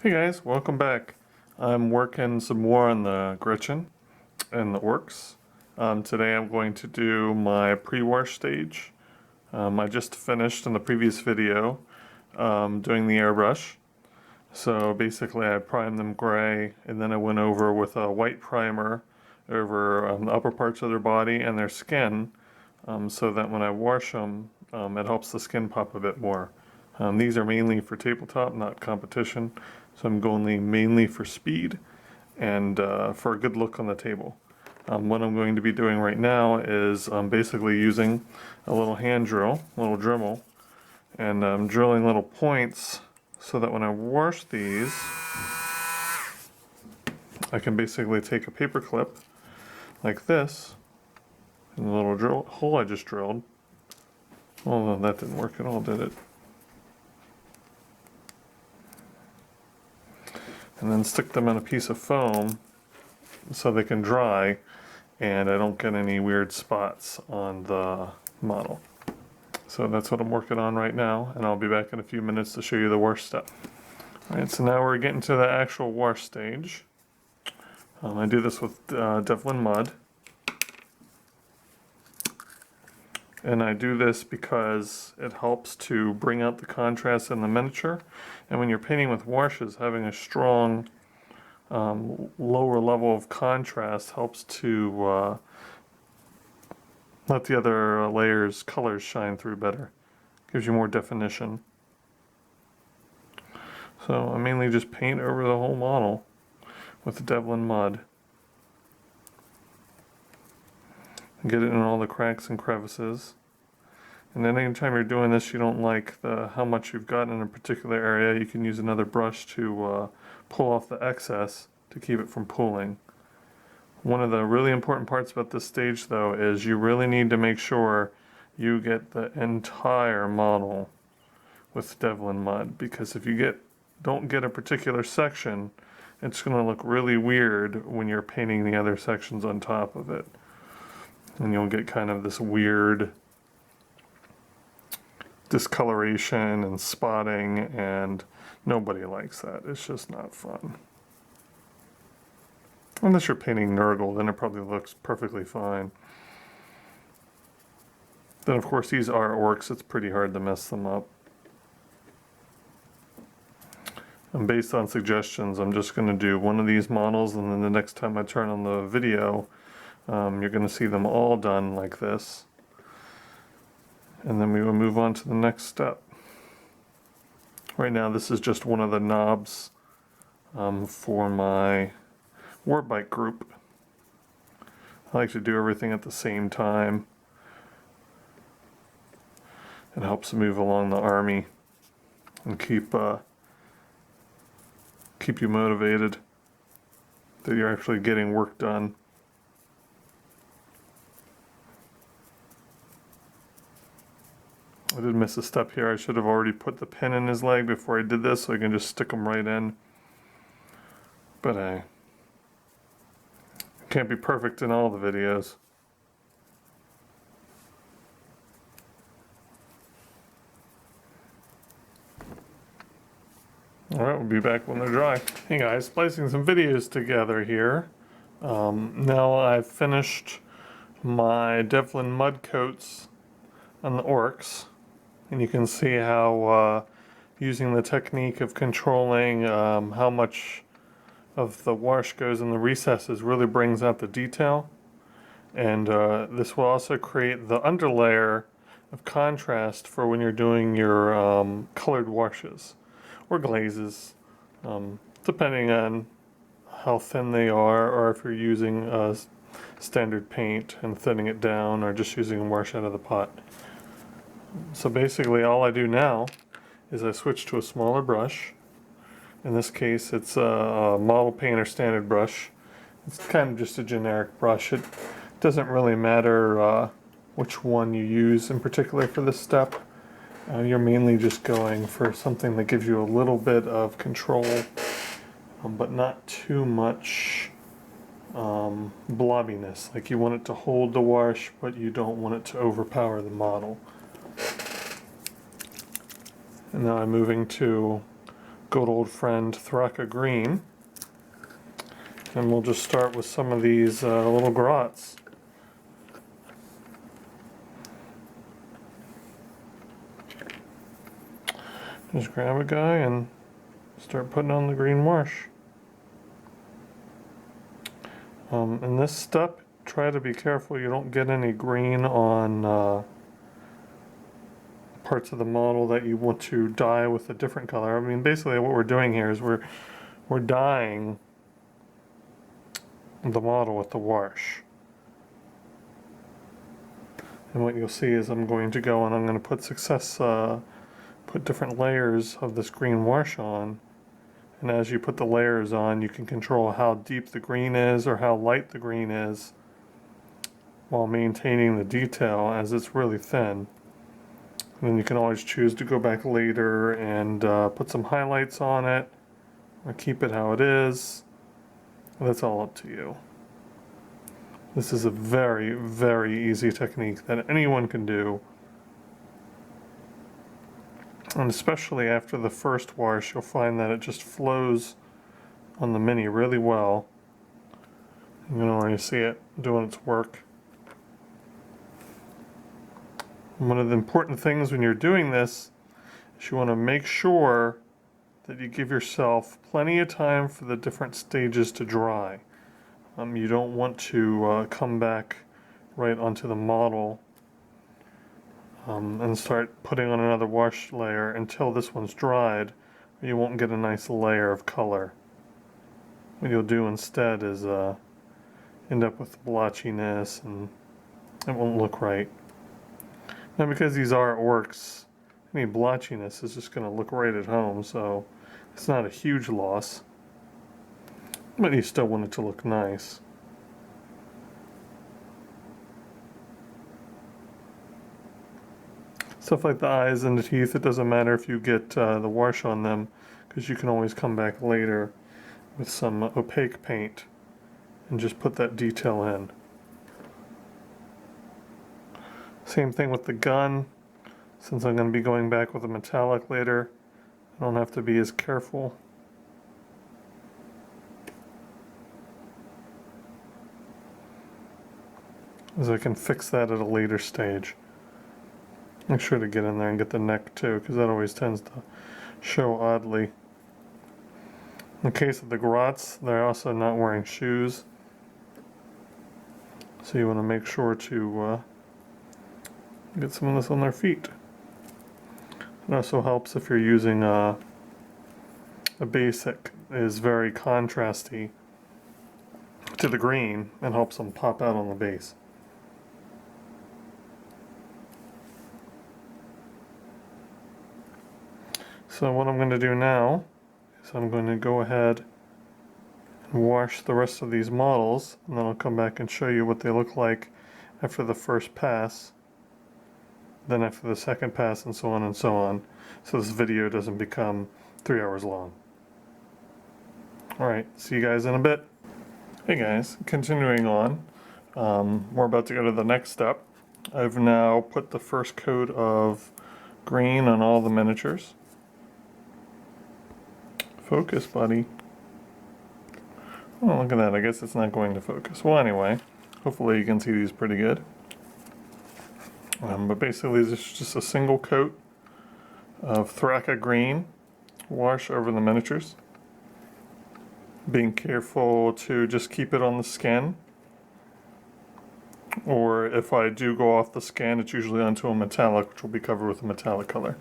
Hey guys, welcome back. I'm working some more on the Gretchin and the orcs. Today I'm going to do my pre-wash stage. I just finished in the previous video doing the airbrush. So basically I primed them gray and then I went over with a white primer over the upper parts of their body and their skin so that when I wash them it helps the skin pop a bit more. These are mainly for tabletop, not competition. So I'm going mainly for speed and for a good look on the table. What I'm going to be doing right now is basically using a little hand drill, a little Dremel, and drilling little points so that when I wash these, I can basically take a paper clip like this, and the little drill hole I just drilled. Well, that didn't work at all, did it? And then stick them on a piece of foam so they can dry and I don't get any weird spots on the model. So that's what I'm working on right now, and I'll be back in a few minutes to show you the wash step. Alright, so now we're getting to the actual wash stage. I do this with Devlin mud. And I do this because it helps to bring out the contrast in the miniature. And when you're painting with washes, having a strong lower level of contrast helps to let the other layers' colors shine through better. Gives you more definition. So I mainly just paint over the whole model with the Devlin mud. Get it in all the cracks and crevices. And then anytime you're doing this, you don't like how much you've got in a particular area, you can use another brush to pull off the excess to keep it from pooling. One of the really important parts about this stage though is you really need to make sure you get the entire model with Devlin mud, because if you don't get a particular section, it's going to look really weird when you're painting the other sections on top of it. And you'll get kind of this weird discoloration and spotting, and nobody likes that. It's just not fun. Unless you're painting Nurgle, then it probably looks perfectly fine. Then of course these are orcs, it's pretty hard to mess them up. And based on suggestions, I'm just going to do one of these models, and then the next time I turn on the video, you're going to see them all done like this. And then we will move on to the next step. Right now this is just one of the knobs for my Warbike group. I like to do everything at the same time. It helps move along the army and keep you motivated that you're actually getting work done. I did miss a step here. I should have already put the pin in his leg before I did this so I can just stick him right in. But I can't be perfect in all the videos. Alright, we'll be back when they're dry. Hey guys, splicing some videos together here. Now I've finished my Devlin mud coats on the orcs. And you can see how using the technique of controlling how much of the wash goes in the recesses really brings out the detail. And this will also create the underlayer of contrast for when you're doing your colored washes or glazes, depending on how thin they are, or if you're using standard paint and thinning it down, or just using a wash out of the pot. So basically all I do now is I switch to a smaller brush. In this case it's a model painter standard brush. It's kind of just a generic brush. It doesn't really matter which one you use in particular for this step. You're mainly just going for something that gives you a little bit of control, but not too much blobbiness. Like you want it to hold the wash, but you don't want it to overpower the model. And now I'm moving to good old friend Thraka Green. And we'll just start with some of these little grots. Just grab a guy and start putting on the green wash. In this step, try to be careful you don't get any green on parts of the model that you want to dye with a different color. I mean, basically what we're doing here is we're dyeing the model with the wash. And what you'll see is I'm going to go and I'm going to put different layers of this green wash on. And as you put the layers on, you can control how deep the green is or how light the green is while maintaining the detail as it's really thin. And then you can always choose to go back later and put some highlights on it or keep it how it is. That's all up to you. This is a very, very easy technique that anyone can do. And especially after the first wash, you'll find that it just flows on the Mini really well. You can already see it doing its work. And one of the important things when you're doing this is you want to make sure that you give yourself plenty of time for the different stages to dry. You don't want to come back right onto the model and start putting on another wash layer until this one's dried, or you won't get a nice layer of color. What you'll do instead is end up with blotchiness and it won't look right. Now because these are works, any blotchiness is just going to look right at home, so it's not a huge loss. But you still want it to look nice. Stuff like the eyes and the teeth, it doesn't matter if you get the wash on them, because you can always come back later with some opaque paint and just put that detail in. Same thing with the gun. Since I'm going to be going back with a metallic later, I don't have to be as careful. As I can fix that at a later stage. Make sure to get in there and get the neck too, because that always tends to show oddly. In the case of the grots, they're also not wearing shoes. So you want to make sure to get some of this on their feet. It also helps if you're using a base that is very contrasty to the green and helps them pop out on the base. So what I'm going to do now is I'm going to go ahead and wash the rest of these models, and then I'll come back and show you what they look like after the first pass, then after the second pass, and so on and so on, so this video doesn't become 3 hours long. Alright, see you guys in a bit. Hey guys, continuing on, we're about to go to the next step. I've now put the first coat of green on all the miniatures. Focus, buddy. Oh, look at that. I guess it's not going to focus. Well, anyway, hopefully you can see these pretty good. But basically, this is just a single coat of Thraka Green wash over the miniatures. Being careful to just keep it on the skin. Or if I do go off the skin, it's usually onto a metallic, which will be covered with a metallic color.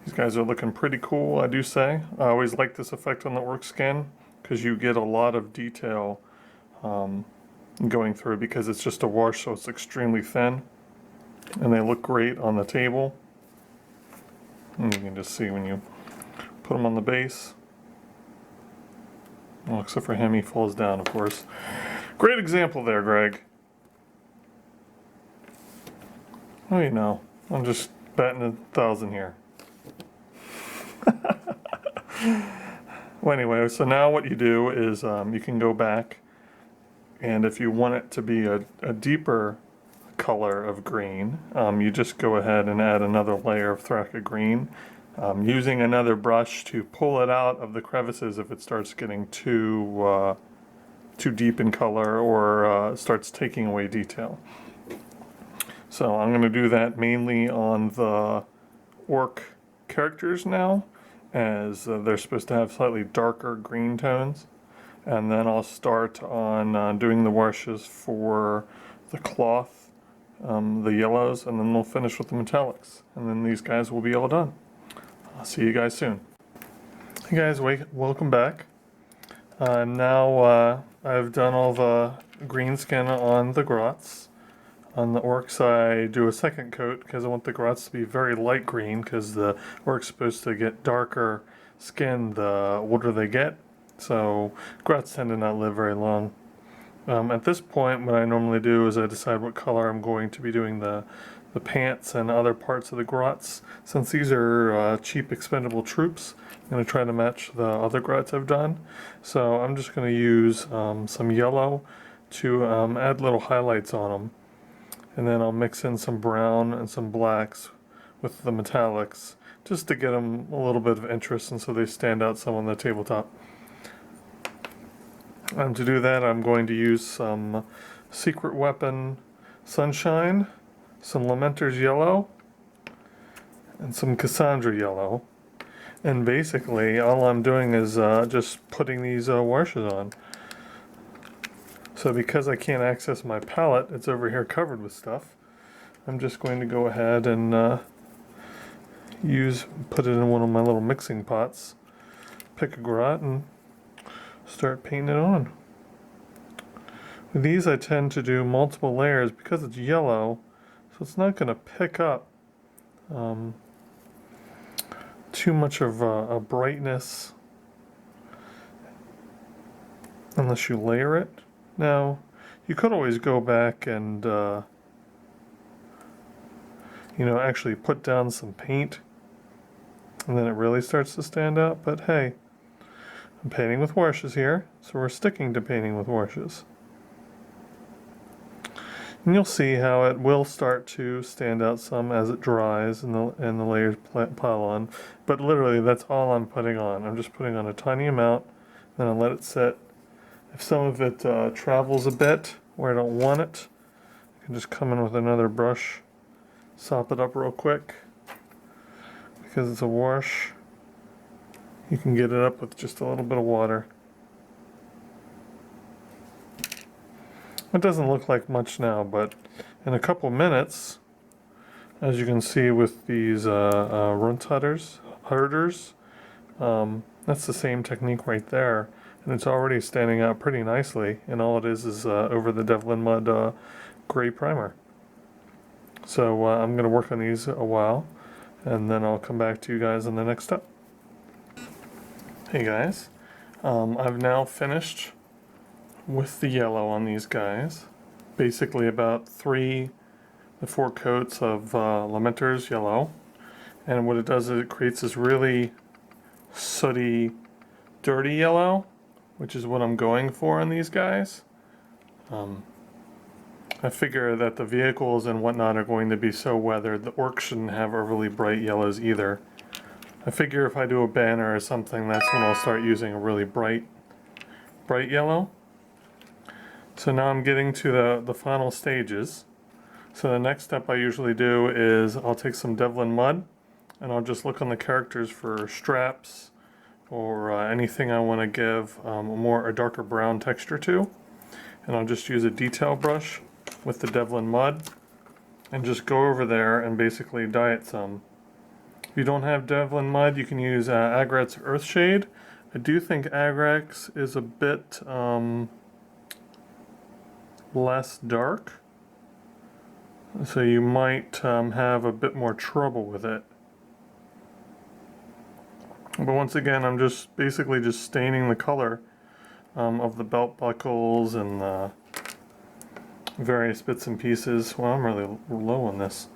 These guys are looking pretty cool, I do say. I always like this effect on the orc skin because you get a lot of detail going through, because it's just a wash, so it's extremely thin. And they look great on the table. And you can just see when you put them on the base. Well, except for him, he falls down, of course. Great example there, Greg. Oh, you know, I'm just batting 1,000 here. Well, anyway, so now what you do is you can go back, and if you want it to be a deeper color of green, you just go ahead and add another layer of Thraka Green, using another brush to pull it out of the crevices if it starts getting too deep in color or starts taking away detail. So I'm going to do that mainly on the orc characters now, as they're supposed to have slightly darker green tones. And then I'll start on doing the washes for the cloth, the yellows, and then we'll finish with the metallics. And then these guys will be all done. I'll see you guys soon. Hey guys, welcome back. Now I've done all the green skin on the grots. On the orcs I do a second coat because I want the grots to be very light green, because the orc's supposed to get darker skin the older they get. So grots tend to not live very long. At this point, what I normally do is I decide what color I'm going to be doing the pants and other parts of the grots. Since these are cheap expendable troops, I'm going to try to match the other grots I've done. So I'm just going to use some yellow to add little highlights on them. And then I'll mix in some brown and some blacks with the metallics, just to get them a little bit of interest and so they stand out some on the tabletop. To do that, I'm going to use some Secret Weapon Sunshine, some Lamenter's Yellow, and some Cassandra Yellow. And basically, all I'm doing is just putting these washes on. So because I can't access my palette, it's over here covered with stuff, I'm just going to go ahead and put it in one of my little mixing pots, pick a grot, and start painting it on. With these I tend to do multiple layers because it's yellow, so it's not going to pick up too much of a brightness unless you layer it. Now, you could always go back and actually put down some paint, and then it really starts to stand out, but hey, I'm painting with washes here, so we're sticking to painting with washes. And you'll see how it will start to stand out some as it dries and the layers pile on. But literally, that's all I'm putting on. I'm just putting on a tiny amount, then I let it sit. If some of it travels a bit where I don't want it, I can just come in with another brush, sop it up real quick. Because it's a wash, you can get it up with just a little bit of water. It doesn't look like much now, but in a couple minutes, as you can see with these herders, that's the same technique right there, and it's already standing out pretty nicely, and all it is over the Devlin Mud gray primer. So I'm going to work on these a while, and then I'll come back to you guys on the next step. Hey guys, I've now finished with the yellow on these guys. Basically about 3 to 4 coats of Lamenter's Yellow. And what it does is it creates this really sooty, dirty yellow, which is what I'm going for on these guys. I figure that the vehicles and whatnot are going to be so weathered, the orcs shouldn't have overly bright yellows either. I figure if I do a banner or something, that's when I'll start using a really bright yellow. So now I'm getting to the final stages. So the next step I usually do is I'll take some Devlin Mud and I'll just look on the characters for straps or anything I want to give a darker brown texture to. And I'll just use a detail brush with the Devlin Mud and just go over there and basically dye it some. If you don't have Devlin Mud, you can use Agrat's Earthshade. I do think Agrat's is a bit less dark, so you might have a bit more trouble with it. But once again, I'm just basically just staining the color of the belt buckles and the various bits and pieces. Well, I'm really low on this.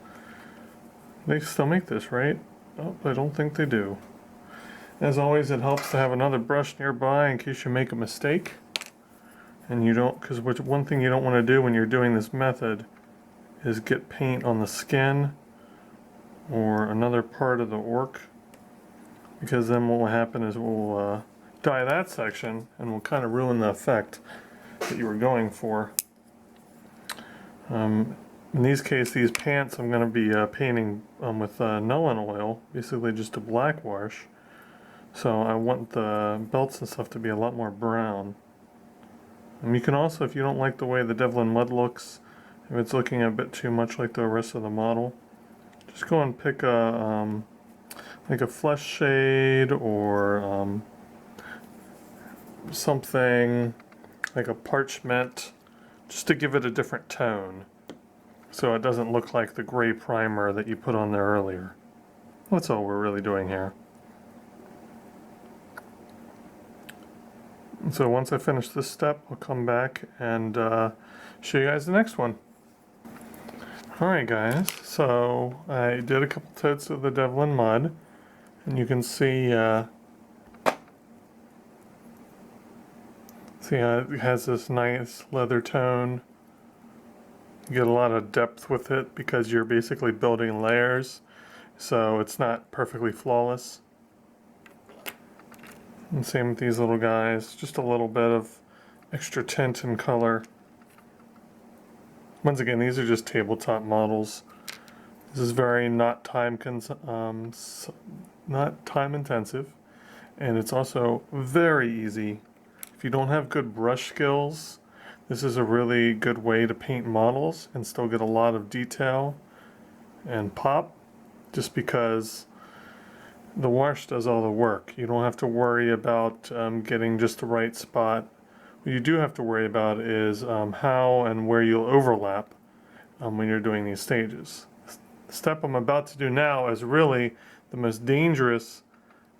They still make this, right? Oh, I don't think they do. As always, it helps to have another brush nearby in case you make a mistake. And you don't, because one thing you don't want to do when you're doing this method is get paint on the skin or another part of the orc because then what will happen is we'll dye that section and we'll kind of ruin the effect that you were going for. In these pants I'm going to be painting with Nuln oil, basically just a black wash. So I want the belts and stuff to be a lot more brown. And you can also, if you don't like the way the Devlin mud looks, if it's looking a bit too much like the rest of the model, just go and pick a like a flesh shade or something like a parchment, just to give it a different tone, so it doesn't look like the gray primer that you put on there earlier. That's all we're really doing here. So once I finish this step, I'll come back and show you guys the next one. Alright guys, so I did a couple totes of the Devlin mud, and you can see how it has this nice leather tone. You get a lot of depth with it because you're basically building layers, so it's not perfectly flawless. And same with these little guys, just a little bit of extra tint and color. Once again, these are just tabletop models. This is very not time intensive, and it's also very easy. If you don't have good brush skills, this is a really good way to paint models and still get a lot of detail and pop, just because the wash does all the work. You don't have to worry about getting just the right spot. What you do have to worry about is how and where you'll overlap when you're doing these stages. The step I'm about to do now is really the most dangerous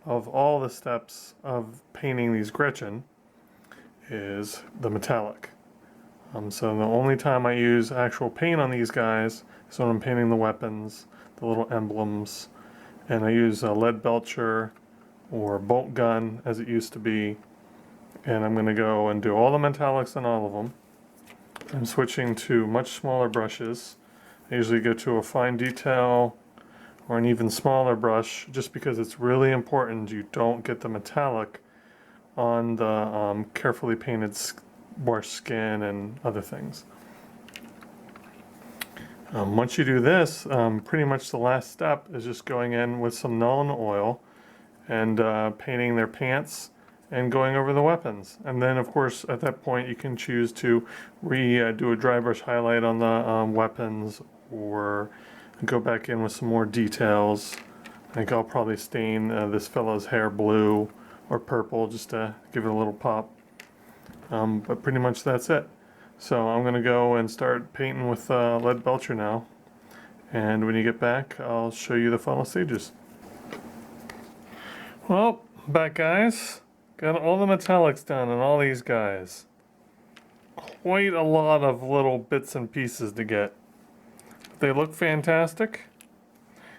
of all the steps of painting these Gretchin, is the metallic. So the only time I use actual paint on these guys is when I'm painting the weapons, the little emblems, and I use a lead belcher or bolt gun as it used to be. And I'm going to go and do all the metallics on all of them. I'm switching to much smaller brushes. I usually go to a fine detail or an even smaller brush, just because it's really important you don't get the metallic on the carefully painted wash skin and other things. Once you do this, pretty much the last step is just going in with some Nuln oil and painting their pants and going over the weapons. And then of course at that point you can choose to do a dry brush highlight on the weapons, or go back in with some more details. I think I'll probably stain this fellow's hair blue or purple just to give it a little pop. But pretty much that's it. So I'm going to go and start painting with lead belcher now. And when you get back, I'll show you the final stages. Well, back guys. Got all the metallics done on all these guys. Quite a lot of little bits and pieces to get. They look fantastic.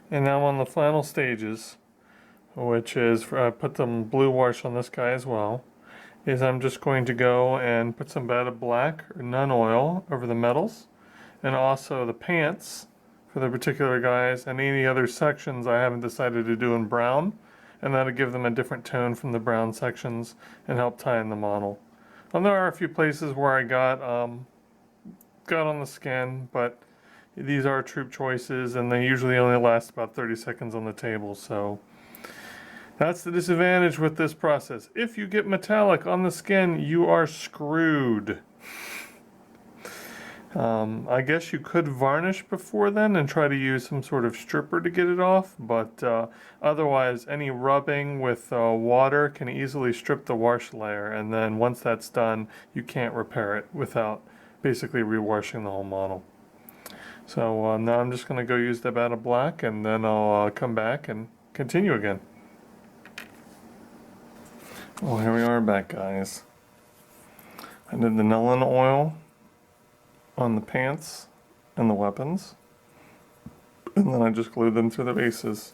And now I'm on the final stages, which is, I put some blue wash on this guy as well, is I'm just going to go and put some beaded black or Nuln oil over the metals, and also the pants for the particular guys, and any other sections I haven't decided to do in brown, and that'll give them a different tone from the brown sections and help tie in the model. And there are a few places where I got on the skin, but these are troop choices, and they usually only last about 30 seconds on the table, so that's the disadvantage with this process. If you get metallic on the skin, you are screwed. I guess you could varnish before then and try to use some sort of stripper to get it off, but otherwise any rubbing with water can easily strip the wash layer, and then once that's done, you can't repair it without basically rewashing the whole model. So now I'm just going to go use the beaded black, and then I'll come back and continue again. Well, here we are back, guys. I did the Nuln oil on the pants and the weapons, and then I just glued them to the bases.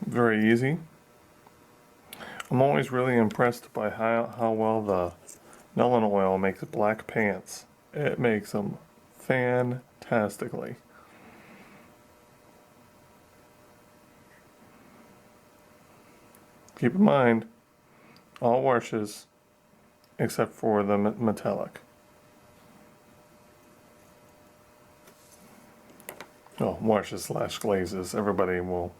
Very easy. I'm always really impressed by how well the Nuln oil makes black pants. It makes them fantastically. Keep in mind, all washes except for the metallic. Oh, washes slash glazes. Everybody will,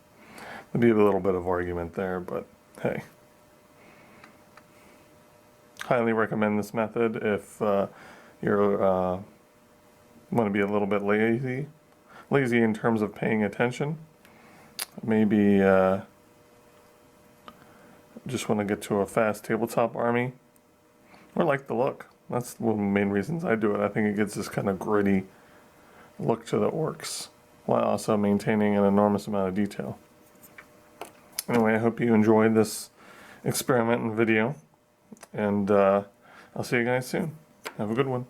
there'll be a little bit of argument there, but hey. Highly recommend this method if you're want to be a little bit lazy in terms of paying attention. Maybe just want to get to a fast tabletop army, or like the look. That's one of the main reasons I do it. I think it gives this kind of gritty look to the orcs while also maintaining an enormous amount of detail. Anyway, I hope you enjoyed this experiment and video, and I'll see you guys soon. Have a good one.